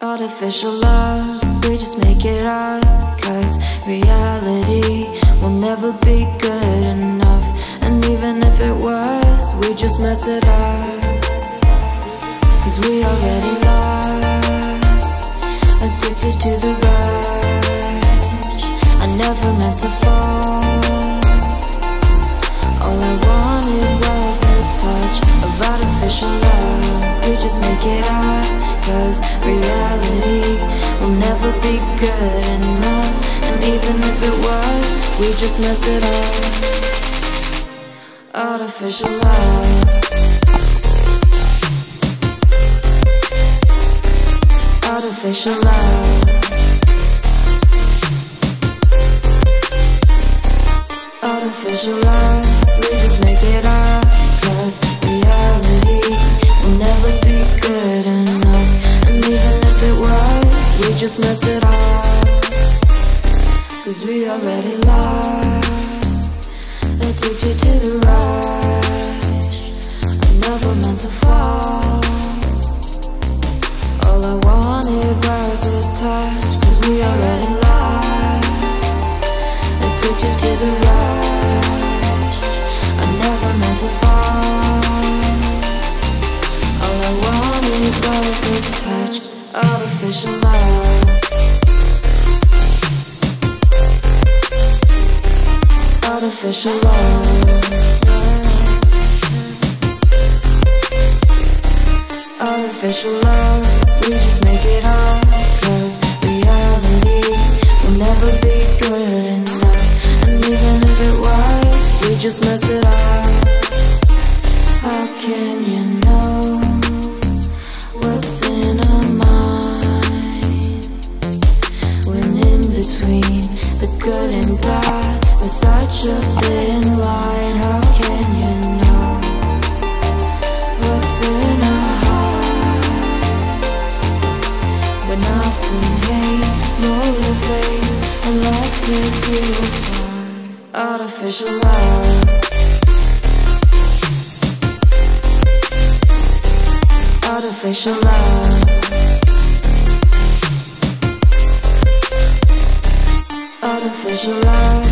Artificial love, we just make it up, 'cause reality will never be good enough. And even if it was, we just mess it up, 'cause we already lost, addicted to the rush. I never meant to fall. All I wanted was a touch of artificial love. We just make it up, 'cause reality will never be good enough. And even if it was, we just mess it up. Artificial love, artificial love, artificial love. We just make it up, 'cause reality will never be good enough. And even if it was, we just mess it up, 'cause we already lost, addicted to the rush. I never meant to fall. All I wanted was a touch, 'cause we already lost, addicted to the rush. I never meant to fall. All I wanted was a touch, artificial love, artificial love, artificial love. We just make it up, 'cause reality will never be good enough. And even if it was, we just mess it up. How can you know what's in our mind, when in between the good and bad there's such a thin line? How can you know what's in our heart, when often hate motivates and love tears you apart? Artificial love, artificial love, artificial love.